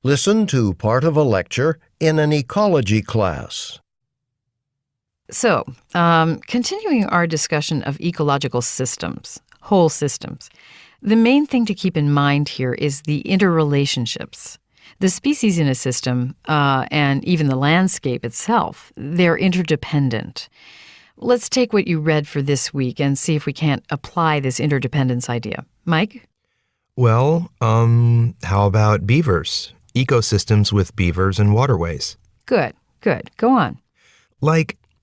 Listen to part of a lecture in an ecology class. So, continuing our discussion of ecological systems, whole systems, the main thing to keep in mind here is the interrelationships. The species in a system, and even the landscape itself, they're interdependent. Let's take what you read for this week and see if we can't apply this interdependence idea. Mike? Well, how about beavers? Ecosystems with beavers and waterways. Good. Go on.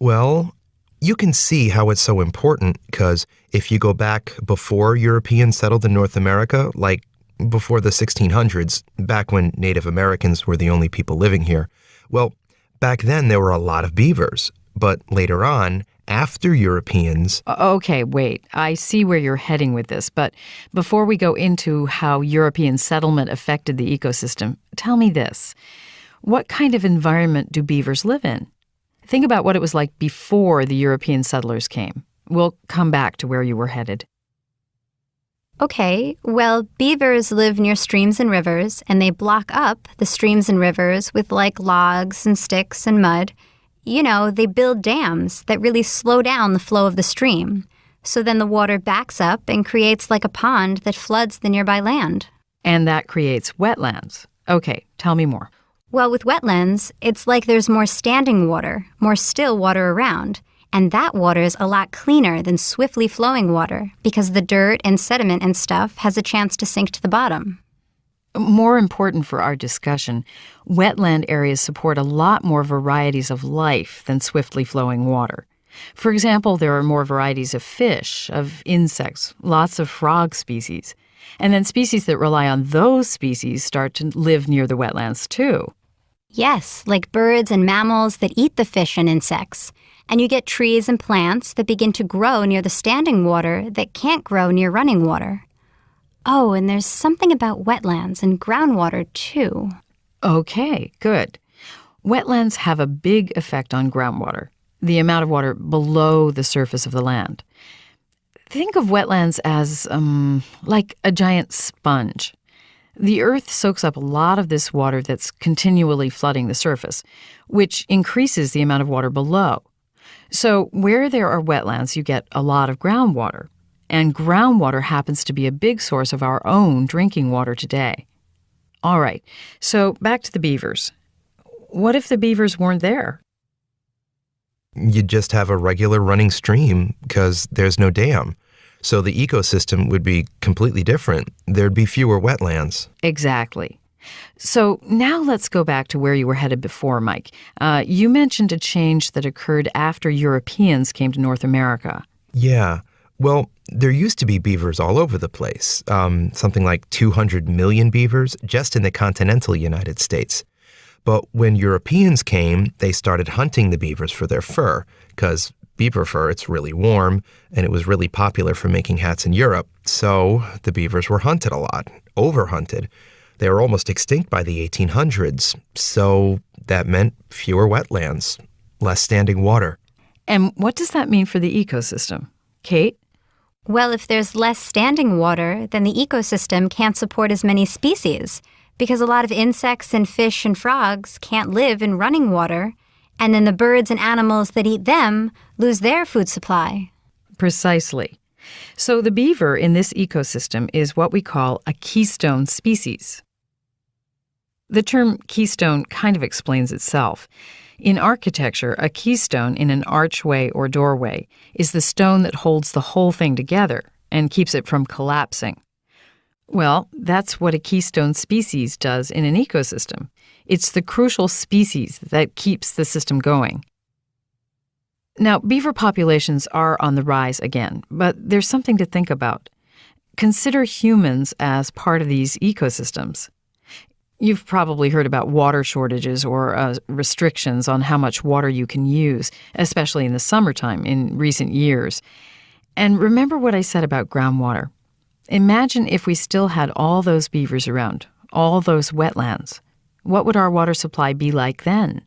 Well, you can see how it's so important because if you go back before Europeans settled in North America, like before the 1600s, back when Native Americans were the only people living here, well, back then there were a lot of beavers. But later on, after Europeans... Okay, wait. I see where you're heading with this, but before we go into how European settlement affected the ecosystem, tell me this. What kind of environment do beavers live in? Think about what it was like before the European settlers came. We'll come back to where you were headed. Okay, well, beavers live near streams and rivers, and they block up the streams and rivers with logs and sticks and mud. You know, they build dams that really slow down the flow of the stream. So then the water backs up and creates like a pond that floods the nearby land. And that creates wetlands. Okay, tell me more. Well, with wetlands, it's like there's more standing water, more still water around. And that water is a lot cleaner than swiftly flowing water because the dirt and sediment and stuff has a chance to sink to the bottom. More important for our discussion, wetland areas support a lot more varieties of life than swiftly flowing water. For example, there are more varieties of fish, of insects, lots of frog species. And then species that rely on those species start to live near the wetlands too. Yes, like birds and mammals that eat the fish and insects. And you get trees and plants that begin to grow near the standing water that can't grow near running water. Oh, and there's something about wetlands and groundwater, too. Okay, good. Wetlands have a big effect on groundwater, the amount of water below the surface of the land. Think of wetlands as like a giant sponge. The earth soaks up a lot of this water that's continually flooding the surface, which increases the amount of water below. So where there are wetlands, you get a lot of groundwater. And groundwater happens to be a big source of our own drinking water today. All right, so back to the beavers. What if the beavers weren't there? You'd just have a regular running stream because there's no dam. So the ecosystem would be completely different. There'd be fewer wetlands. Exactly. So now let's go back to where you were headed before, Mike. You mentioned a change that occurred after Europeans came to North America. Yeah. Well, there used to be beavers all over the place, something like 200 million beavers just in the continental United States. But when Europeans came, they started hunting the beavers for their fur, because beaver fur, it's really warm, and it was really popular for making hats in Europe. So the beavers were hunted a lot, overhunted. They were almost extinct by the 1800s, so that meant fewer wetlands, less standing water. And what does that mean for the ecosystem? Kate? Well, if there's less standing water, then the ecosystem can't support as many species, because a lot of insects and fish and frogs can't live in running water, and then the birds and animals that eat them lose their food supply. Precisely. So the beaver in this ecosystem is what we call a keystone species. The term keystone kind of explains itself. In architecture, a keystone in an archway or doorway is the stone that holds the whole thing together and keeps it from collapsing. Well, that's what a keystone species does in an ecosystem. It's the crucial species that keeps the system going. Now, beaver populations are on the rise again, but there's something to think about. Consider humans as part of these ecosystems. You've probably heard about water shortages or restrictions on how much water you can use, especially in the summertime in recent years. And remember what I said about groundwater. Imagine if we still had all those beavers around, all those wetlands. What would our water supply be like then?